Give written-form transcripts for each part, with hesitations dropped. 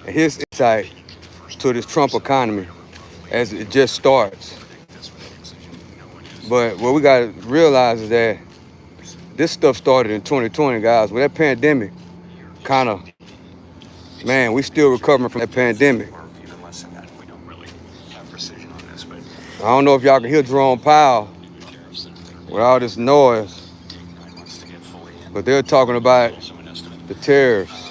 and his insight to this Trump economy as it just starts. But what we got to realize is that this stuff started in 2020, guys. With that pandemic, kind of, man, we still recovering from that pandemic. I don't know if y'all can hear Jerome Powell with all this noise, but they're talking about the tariffs.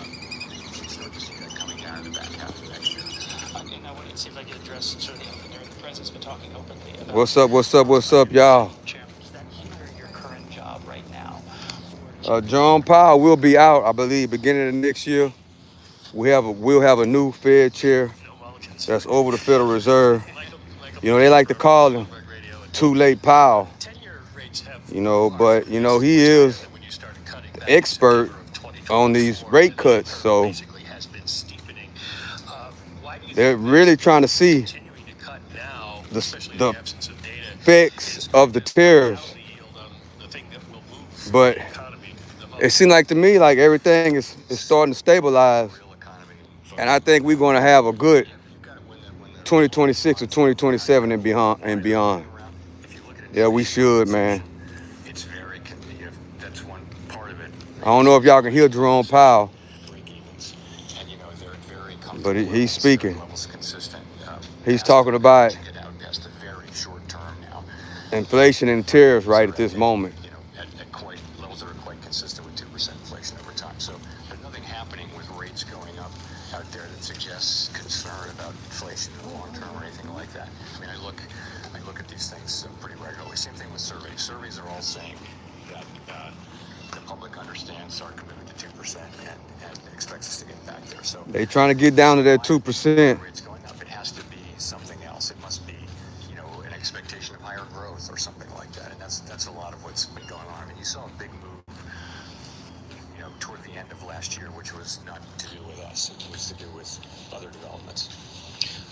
What's up, what's up, what's up, y'all? Jerome Powell will be out, I believe, beginning of next year. We'll have a new Fed chair that's over the Federal Reserve. You know, they like to call him Too Late Powell. You know, but you know, he is the expert on these rate cuts. So they're really trying to see the effects of the tariffs. But it seems like to me like everything is starting to stabilize. And I think we're going to have a good 2026 or 2027 and beyond. Yeah, we should, man. I don't know if y'all can hear Jerome Powell, but he's speaking. He's talking about inflation and tariffs right at this moment. They trying to get down to that 2%.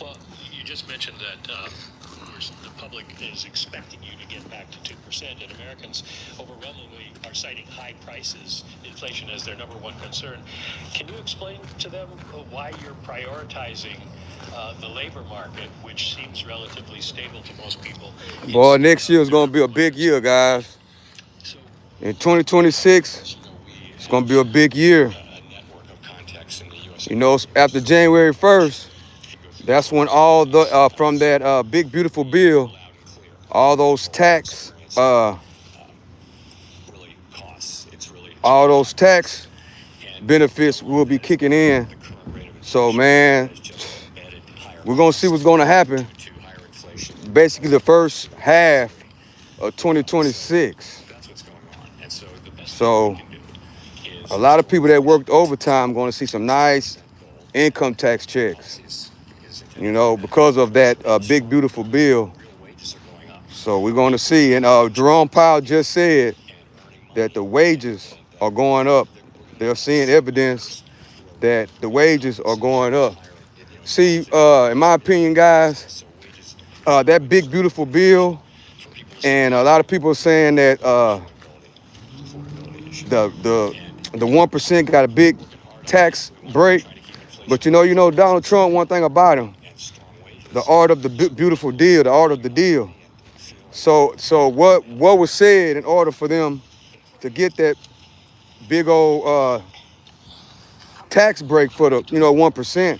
Well, you just mentioned that the public is expecting you to get back to 2%, and Americans overwhelmingly are citing high prices, inflation as their number one concern. Can you explain to them why you're prioritizing the labor market, which seems relatively stable to most people? Boy, next year is going to be a big year, guys. In 2026, it's going to be a big year. You know, after January 1st, that's when all the from that big beautiful bill, all those tax benefits will be kicking in. So man, we're gonna see what's gonna happen. Basically, the first half of 2026. So a lot of people that worked overtime going to see some nice income tax checks, you know, because of that big beautiful bill. So we're going to see. And Jerome Powell just said that the wages are going up. They're seeing evidence that the wages are going up. See, in my opinion, guys, that big beautiful bill, and a lot of people are saying that the 1% got a big tax break. But you know, Donald Trump, one thing about him, the art of the beautiful deal, the art of the deal. So what was said in order for them to get that big old tax break for the 1%?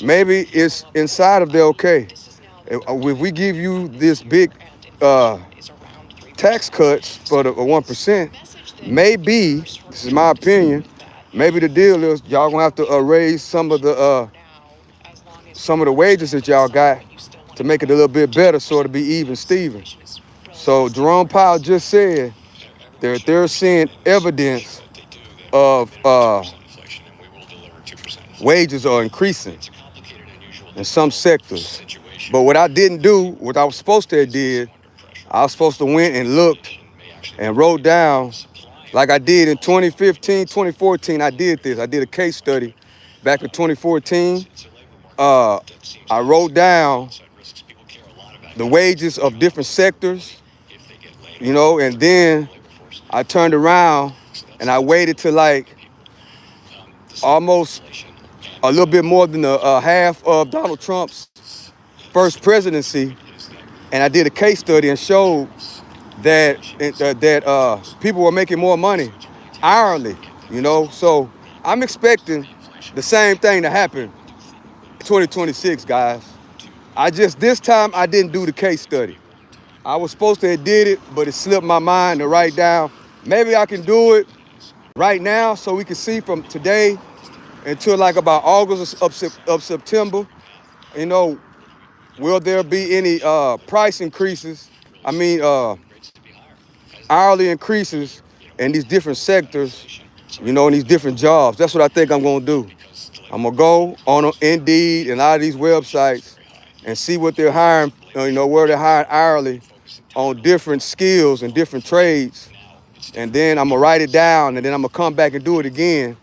Maybe it's inside of the okay. If we give you this big tax cuts for the 1%, maybe, this is my opinion, maybe the deal is y'all gonna have to raise some of the wages that y'all got to make it a little bit better, so it'll be even Steven. So Jerome Powell just said that they're seeing evidence of wages are increasing in some sectors. But what I didn't do, what I was supposed to have did, I was supposed to went and looked and wrote down, like I did in 2015, 2014, I did this. I did a case study back in 2014. I wrote down the wages of different sectors, and then I turned around and I waited till like almost a little bit more than a half of Donald Trump's first presidency, and I did a case study and showed that people were making more money hourly. So I'm expecting the same thing to happen in 2026, guys. This time I didn't do the case study. I was supposed to have did it, but it slipped my mind to write down. Maybe I can do it right now so we can see from today until like about August of September, you know, will there be any price increases? I mean, hourly increases in these different sectors, in these different jobs. That's what I think I'm gonna do. I'm gonna go on Indeed and a lot of these websites and see what they're hiring, where they're hiring hourly on different skills and different trades. And then I'm gonna write it down and then I'm gonna come back and do it again.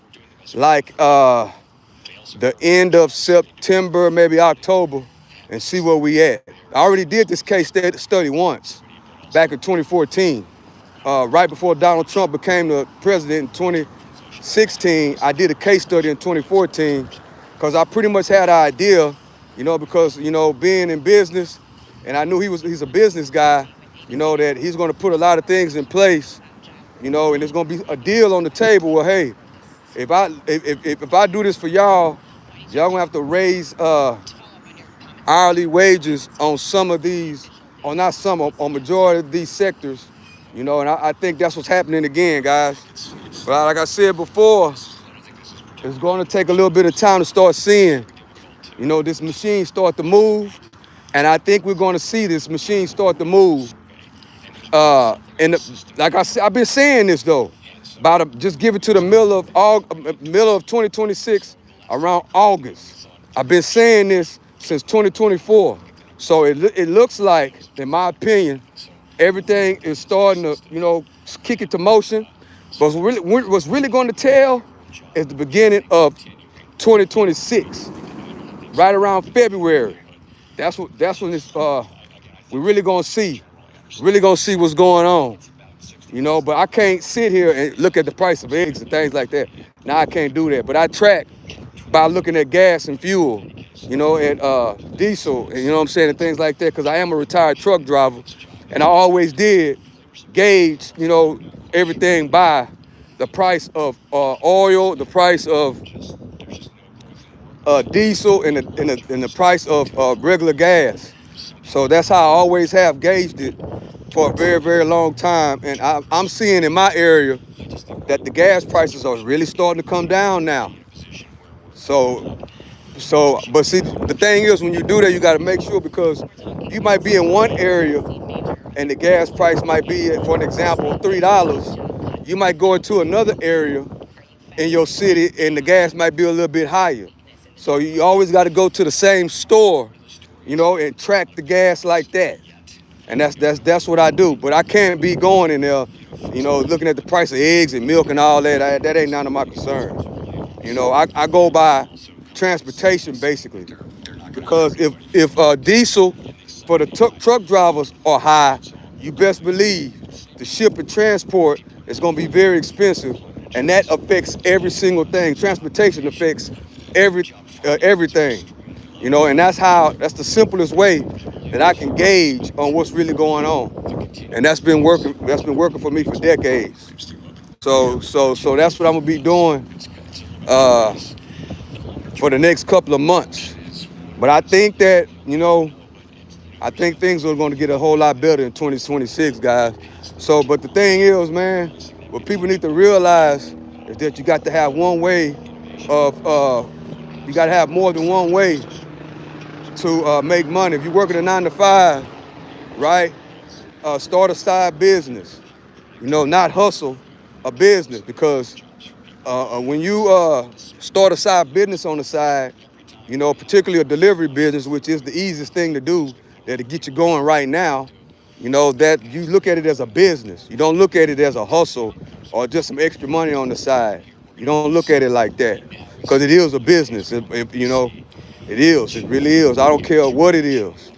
Like the end of September, maybe October, and see where we at. I already did this case study once, back in 2014, right before Donald Trump became the president in 2016. I did a case study in 2014 because I pretty much had an idea, because being in business, and I knew he's a business guy, that he's going to put a lot of things in place, and there's going to be a deal on the table. Well, hey, if I do this for y'all gonna have to raise hourly wages on some of these, or not some, on majority of these sectors, and I think that's what's happening again, guys. But like I said before, it's going to take a little bit of time to start seeing, this machine start to move, and I think we're going to see this machine start to move. Like I said, I've been saying this though, just give it to the middle of 2026, around August. I've been saying this since 2024. So it looks like, in my opinion, everything is starting to, kick into motion. But what's really going to tell is the beginning of 2026, right around February. That's when it's we're really gonna see what's going on. But I can't sit here and look at the price of eggs and things like that. Now I can't do that. But I track by looking at gas and fuel, and diesel, and what I'm saying, and things like that, because I am a retired truck driver, and I always did gauge, everything by the price of oil, the price of diesel, and the price of regular gas. So that's how I always have gauged it for a very, very long time. And I'm seeing in my area that the gas prices are really starting to come down now. So, but see, the thing is, when you do that, you got to make sure, because you might be in one area and the gas price might be, for an example, $3. You might go into another area in your city and the gas might be a little bit higher. So you always got to go to the same store, and track the gas like that. And that's what I do. But I can't be going in there, looking at the price of eggs and milk and all that. That ain't none of my concern. I go by transportation basically, because if diesel for the truck drivers are high, you best believe the ship and transport is going to be very expensive, and that affects every single thing. Transportation affects everything, and that's the simplest way that I can gauge on what's really going on, and that's been working for me for decades. So that's what I'm gonna be doing for the next couple of months. But I think that, I think things are going to get a whole lot better in 2026, guys. So, but the thing is, man, what people need to realize is that you got to have one way you got to have more than one way to make money. If you're working a 9 to 5, right, start a side business, not hustle a business, because when you start a side business on the side, particularly a delivery business, which is the easiest thing to do, that'll get you going right now, that you look at it as a business. You don't look at it as a hustle or just some extra money on the side. You don't look at it like that, because it is a business. It is. It really is. I don't care what it is.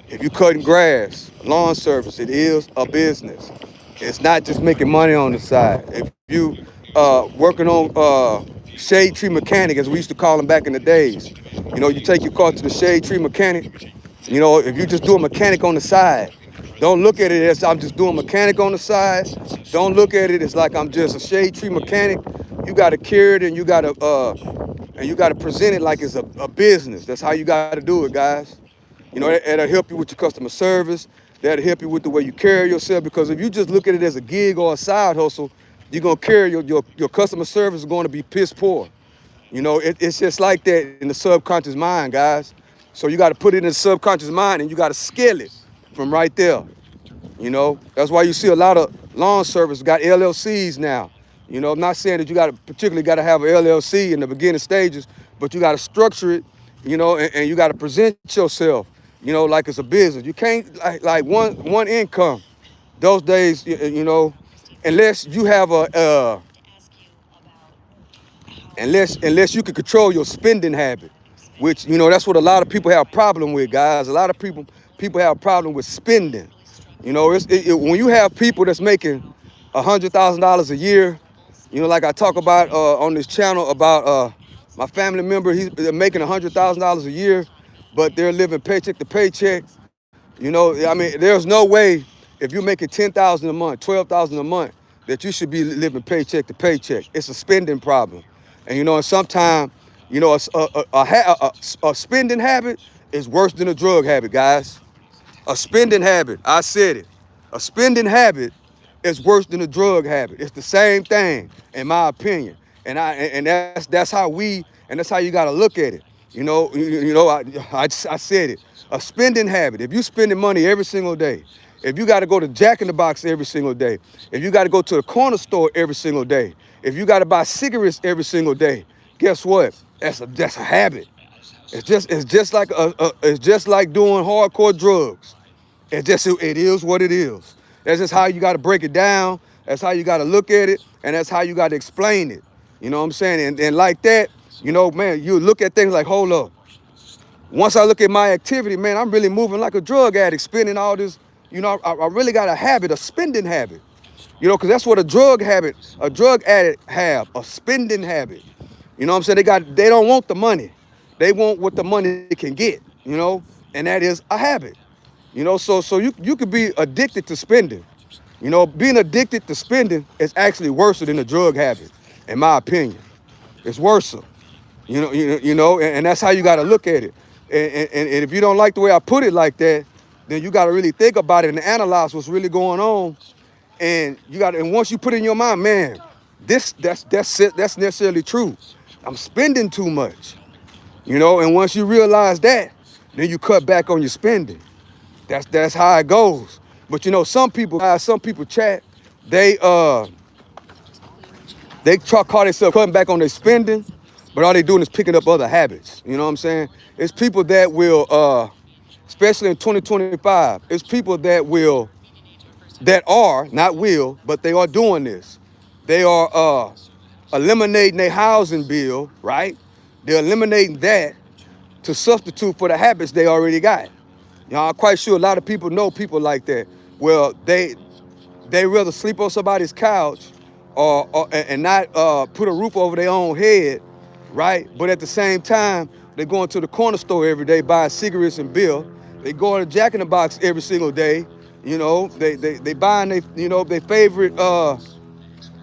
If you're cutting grass, lawn service, it is a business. It's not just making money on the side. If you working on shade tree mechanic, as we used to call them back in the days. You know, you take your car to the shade tree mechanic. You know, if you just do a mechanic on the side, don't look at it as I'm just doing mechanic on the side. Don't look at it as like I'm just a shade tree mechanic. You got to carry it and you got to present it like it's a business. That's how you got to do it, guys. You know, that'll help you with your customer service. That'll help you with the way you carry yourself. Because if you just look at it as a gig or a side hustle, you're gonna carry your customer service is going to be piss poor. You know, it's just like that in the subconscious mind, guys. So you got to put it in the subconscious mind and you got to scale it from right there. You know, that's why you see a lot of lawn service got LLCs now. You know, I'm not saying that you got to particularly got to have an LLC in the beginning stages, but you got to structure it, you know, and you got to present yourself, you know, like it's a business. You can't like one income. Those days, you know, unless you have unless you can control your spending habit, which you know that's what a lot of people have problem with, guys. A lot of people have problem with spending. You know, when you have people that's making $100,000 a year, you know, like I talk about on this channel about my family member, they're making $100,000 a year, but they're living paycheck to paycheck. You know, I mean, there's no way if you're making 10,000 a month, 12,000 a month, that you should be living paycheck to paycheck. It's a spending problem, and you know, and sometimes, you know, a spending habit is worse than a drug habit, guys. A spending habit, I said it. A spending habit is worse than a drug habit. It's the same thing, in my opinion. And that's how that's how you got to look at it. I said it. A spending habit. If you spending money every single day, if you got to go to Jack in the Box every single day, if you got to go to the corner store every single day, if you got to buy cigarettes every single day, guess what? That's a habit. It's just like doing hardcore drugs. It is what it is. That's just how you got to break it down. That's how you got to look at it, and that's how you got to explain it. You know what I'm saying? And like that, you know, man, you look at things like, hold up. Once I look at my activity, man, I'm really moving like a drug addict, spending all this. You know, I really got a habit, a spending habit. You know, because that's what a drug addict have, a spending habit. You know what I'm saying? They don't want the money. They want what the money can get, you know, and that is a habit. You know, so you could be addicted to spending. You know, being addicted to spending is actually worse than a drug habit, in my opinion. It's worse. And that's how you got to look at it. And if you don't like the way I put it like that, then you got to really think about it and analyze what's really going on. And once you put in your mind, man, that's necessarily true. I'm spending too much, you know. And once you realize that, then you cut back on your spending. That's how it goes. But you know, some people chat, they call themselves cutting back on their spending, but all they doing is picking up other habits. You know what I'm saying? It's people that will, especially in 2025, it's people that are, not will, but they are doing this. They are eliminating their housing bill, right? They're eliminating that to substitute for the habits they already got. You know, I'm quite sure a lot of people know people like that. Well, they rather sleep on somebody's couch and not put a roof over their own head, right? But at the same time, they're going to the corner store every day buying cigarettes and beer. They go to Jack in the Box every single day. You know, they buying their favorite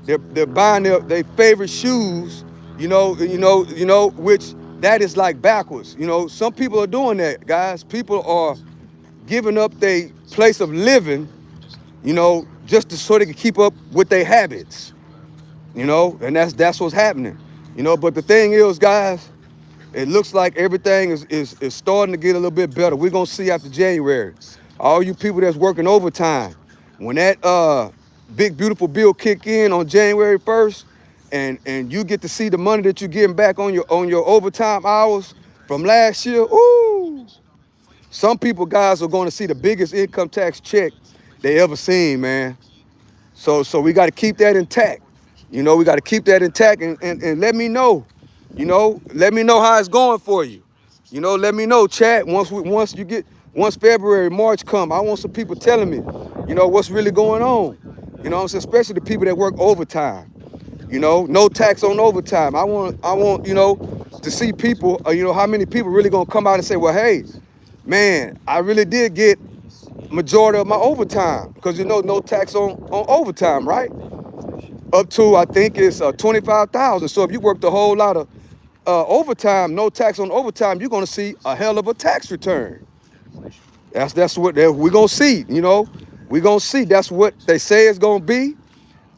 they're buying their favorite shoes. Which that is like backwards. You know, some people are doing that, guys. People are giving up their place of living, you know, just so they can keep up with their habits, you know, and that's what's happening, you know. But the thing is, guys, it looks like everything is starting to get a little bit better. We're gonna see after January. All you people that's working overtime, when that big beautiful bill kick in on January 1st, and you get to see the money that you're getting back on your overtime hours from last year, ooh. Some people, guys, are going to see the biggest income tax check they ever seen, man. So we got to keep that intact. You know, we got to keep that intact and let me know. You know, let me know how it's going for you. You know, let me know, chat. Once February, March come, I want some people telling me, you know, what's really going on. You know what I'm saying? Especially the people that work overtime. You know, no tax on overtime. I want, to see people, how many people really gonna come out and say, well, hey, man, I really did get majority of my overtime because no tax on overtime, right? Up to I think it's 25,000. So if you worked a whole lot of overtime, no tax on overtime, you're gonna see a hell of a tax return. That's what we're gonna see. We're gonna see. That's what they say it's gonna be,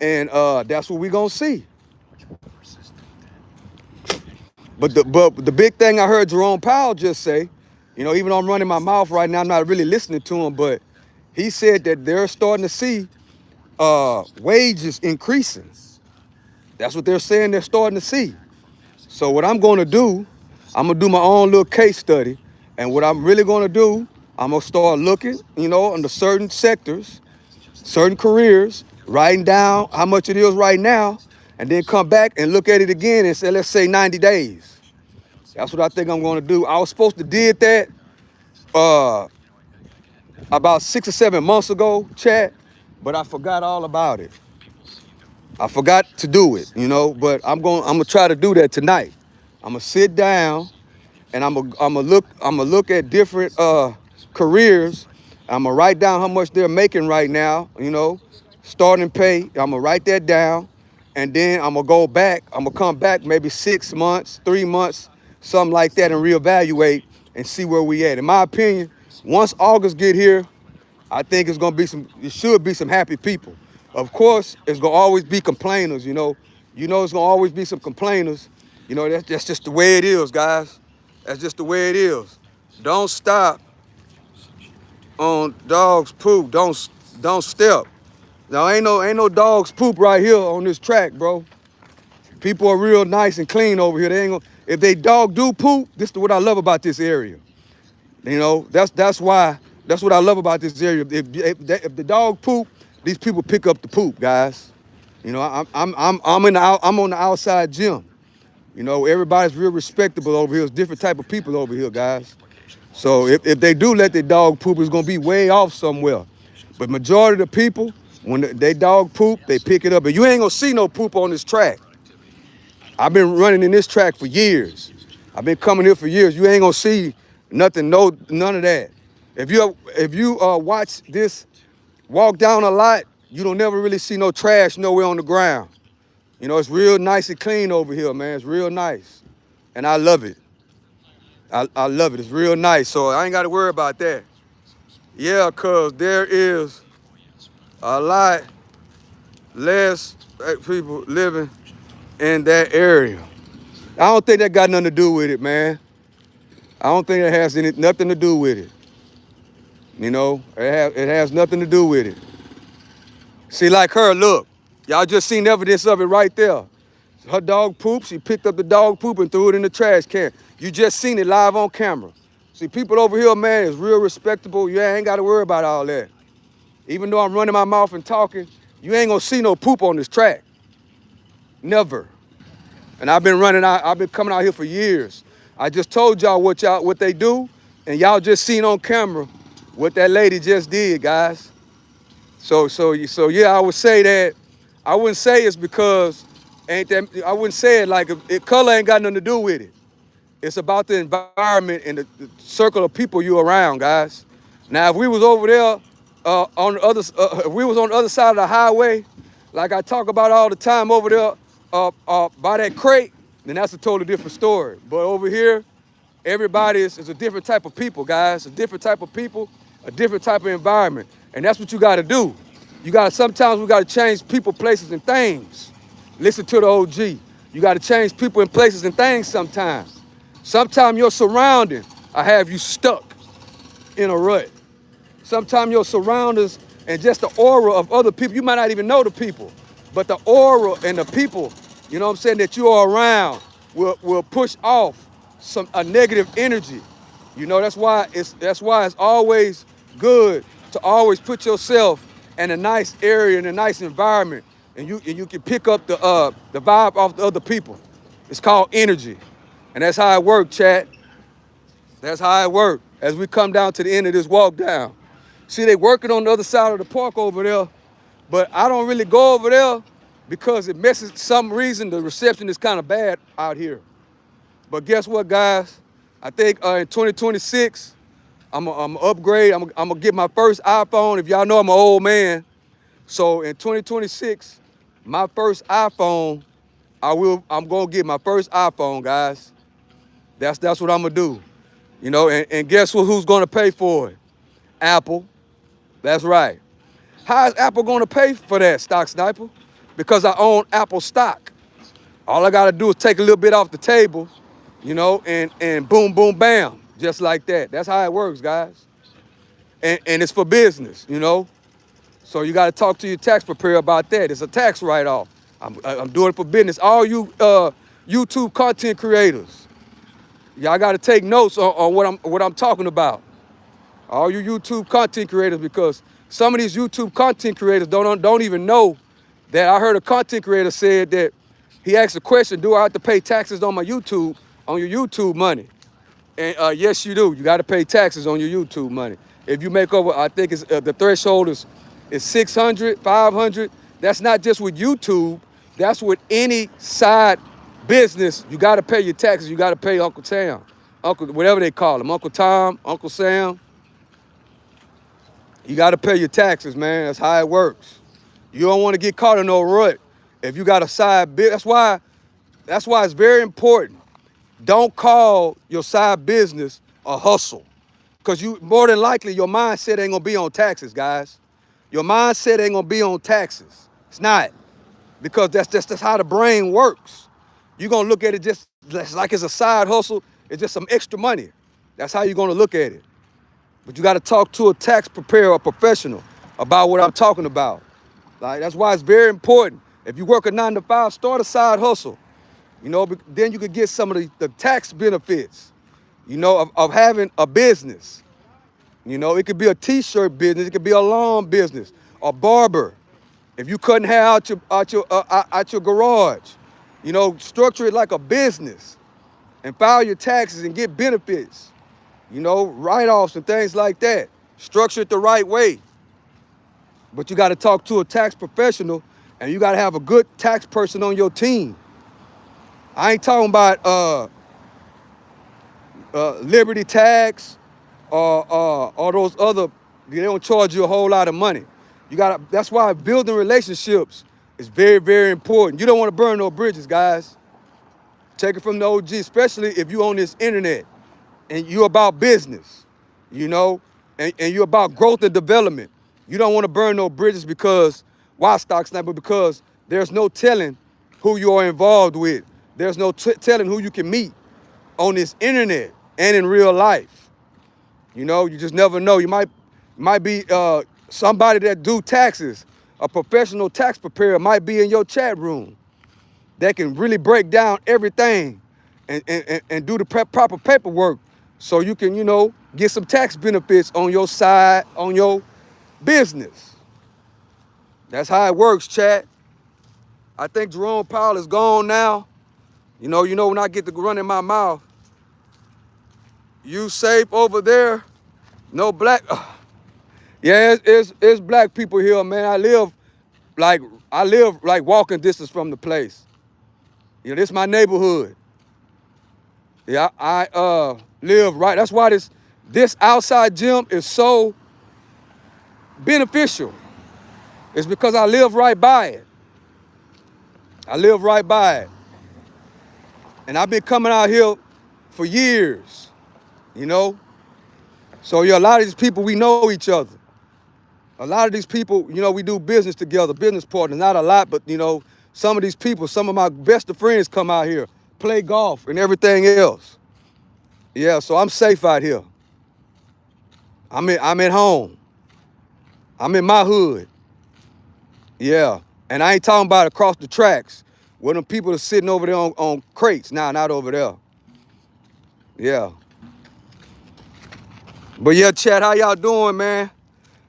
and that's what we're gonna see. But the big thing I heard Jerome Powell just say, even though I'm running my mouth right now, I'm not really listening to him, but he said that they're starting to see wages increasing. That's what they're saying they're starting to see. So what I'm going to do, I'm going to do my own little case study. And what I'm really going to do, I'm going to start looking, into certain sectors, certain careers, writing down how much it is right now, and then come back and look at it again and say, let's say 90 days. That's what I think I'm going to do. I was supposed to did that uh, about 6 or 7 months ago, chat, but I forgot all about it. I forgot to do it, but I'm gonna try to do that tonight. I'm gonna sit down and I'm gonna look at different careers. I'm gonna write down how much they're making right now, starting pay. I'm gonna write that down, and then I'm gonna go back. I'm gonna come back maybe 6 months, 3 months, something like that, and reevaluate and see where we at. In my opinion, once August get here, I think it should be some happy people. Of course, it's gonna always be complainers, it's gonna always be some complainers. That's just the way it is, guys. That's just the way it is. Don't stop on dog's poop. Don't step. Now ain't no dog's poop right here on this track, bro. People are real nice and clean over here. They ain't gonna, if they dog do poop, this is what I love about this area. That's what I love about this area. If the dog poop, these people pick up the poop, guys. I'm on the outside gym. Everybody's real respectable over here. There's different type of people over here, guys. So if they do let their dog poop, it's gonna be way off somewhere. But majority of the people, when they dog poop, they pick it up. And you ain't gonna see no poop on this track. I've been running in this track for years. I've been coming here for years. You ain't gonna see nothing, none of that. If you watch this walk down a lot, you don't never really see no trash nowhere on the ground. It's real nice and clean over here, man. It's real nice. And I love it. I love it. It's real nice. So I ain't got to worry about that. Yeah, cause there is a lot less people living in that area. I don't think that got nothing to do with it, man. I don't think it has nothing to do with it. It has nothing to do with it. See, like her, look. Y'all just seen evidence of it right there. Her dog pooped. She picked up the dog poop and threw it in the trash can. You just seen it live on camera. See, people over here, man, is real respectable. You ain't got to worry about all that. Even though I'm running my mouth and talking, you ain't gonna see no poop on this track. Never. And I've been coming out here for years. I just told y'all what they do, and y'all just seen on camera what that lady just did, guys. So yeah, I would say that. I wouldn't say it's because I wouldn't say it like color ain't got nothing to do with it. It's about the environment and the circle of people you're around, guys. Now, if we was over there if we was on the other side of the highway, like I talk about all the time over there by that crate, then that's a totally different story. But over here, everybody is a different type of people, guys. A different type of people, a different type of environment. And that's what you got to do. Sometimes we got to change people, places, and things. Listen to the OG. You got to change people and places and things sometimes. Sometimes your surrounding will have you stuck in a rut. Sometimes your surroundings and just the aura of other people, you might not even know the people, but the aura and the people, that you are around will push off a negative energy. That's why it's always good to always put yourself in a nice area, in a nice environment, and you can pick up the vibe off the other people. It's called energy. And that's how it works, chat. That's how it works. As we come down to the end of this walk down. See, they working on the other side of the park over there, but I don't really go over there because it messes, some reason the reception is kind of bad out here. But guess what, guys? I think in 2026, I'm gonna upgrade. I'm gonna get my first iPhone. If y'all know I'm an old man, so in 2026, my first iPhone, I'm gonna get my first iPhone, guys. That's what I'm gonna do. You know, and guess who's gonna pay for it? Apple. That's right. How is Apple gonna pay for that, Stock Sniper? Because I own Apple stock. All I gotta do is take a little bit off the table, you know, and boom, boom, bam, just like that. That's how it works, guys. And it's for business, you know. So you gotta talk to your tax preparer about that. It's a tax write-off. I'm doing it for business. All you YouTube content creators, y'all gotta take notes on what I'm talking about. All you YouTube content creators, because some of these YouTube content creators don't even know that. I heard a content creator said that he asked a question, do I have to pay taxes on your YouTube money? And yes, you do. You got to pay taxes on your YouTube money. If you make over, I think it's, the threshold is 600, 500. That's not just with YouTube. That's with any side business. You got to pay your taxes. You got to pay Uncle Sam, whatever they call him, Uncle Tom, Uncle Sam. You got to pay your taxes, man. That's how it works. You don't want to get caught in no rut. If you got a side business, that's why it's very important. Don't call your side business a hustle, because you more than likely your mindset ain't gonna be on taxes, guys. Your mindset ain't gonna be on taxes. It's not, because that's how the brain works. You're gonna look at it just like it's a side hustle. It's just some extra money. That's how you're gonna look at it. But you got to talk to a tax preparer, a professional, about what I'm talking about. Like, that's why it's very important. If you work a 9 to 5, start a side hustle. You know, then you could get some of the tax benefits, you know, of having a business. You know, it could be a t-shirt business, it could be a lawn business, a barber. If you cutting hair out your garage, you know, structure it like a business and file your taxes and get benefits. You know, write-offs and things like that. Structure it the right way. But you got to talk to a tax professional, and you got to have a good tax person on your team. I ain't talking about Liberty Tax or those other. They don't charge you a whole lot of money. That's why building relationships is very, very important. You don't want to burn no bridges, guys. Take it from the OG, especially if you on this internet and you about business, you know, and you're about growth and development. You don't want to burn no bridges because, why, Stock Sniper? Because there's no telling who you are involved with. There's no telling who you can meet on this internet and in real life. You know, you just never know. You might be somebody that do taxes. A professional tax preparer might be in your chat room that can really break down everything and do the proper paperwork, so you can, you know, get some tax benefits on your side, on your business. That's how it works, chat. I think Jerome Powell is gone now. You know, when I get to running my mouth, you safe over there? No black. Yeah, it's black people here, man. I live like walking distance from the place. You know, this is my neighborhood. Yeah, I live right. That's why this outside gym is so beneficial. It's because I live right by it. I live right by it. And I've been coming out here for years, you know? So yeah, a lot of these people, we know each other. A lot of these people, you know, we do business together, business partners. Not a lot, but, you know, some of these people, some of my best of friends come out here, play golf and everything else. Yeah, so I'm safe out here. I'm at home. I'm in my hood. Yeah, and I ain't talking about across the tracks where them people are sitting over there on crates. Nah, not over there. Yeah. But yeah, chat, how y'all doing, man?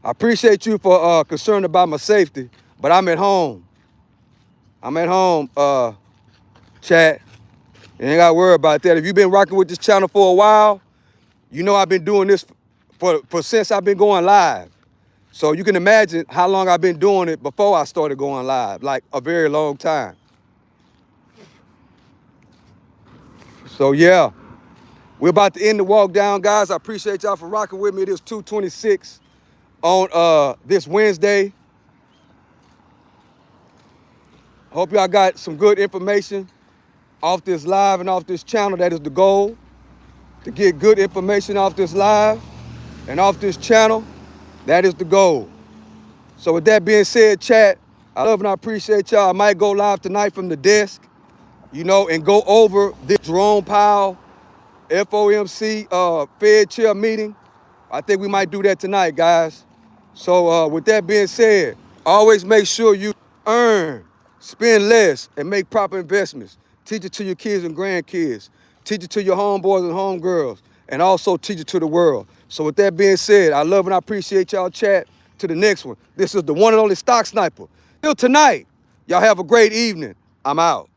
I appreciate you for concerned about my safety, but I'm at home. I'm at home, chat. You ain't gotta worry about that. If you've been rocking with this channel for a while, you know I've been doing this for since I've been going live. So you can imagine how long I've been doing it before I started going live, like a very long time. So yeah, we're about to end the walk down, guys. I appreciate y'all for rocking with me. It is 2:26 on this Wednesday. Hope y'all got some good information off this live and off this channel. That is the goal, to get good information off this live and off this channel. That is the goal. So with that being said, chat, I love and I appreciate y'all. I might go live tonight from the desk, you know, and go over this Jerome Powell FOMC Fed chair meeting. I think we might do that tonight, guys. So with that being said, always make sure you earn, spend less, and make proper investments. Teach it to your kids and grandkids. Teach it to your homeboys and homegirls. And also teach it to the world. So with that being said, I love and I appreciate y'all, chat. To the next one. This is the one and only Stock Sniper. Till tonight, y'all have a great evening. I'm out.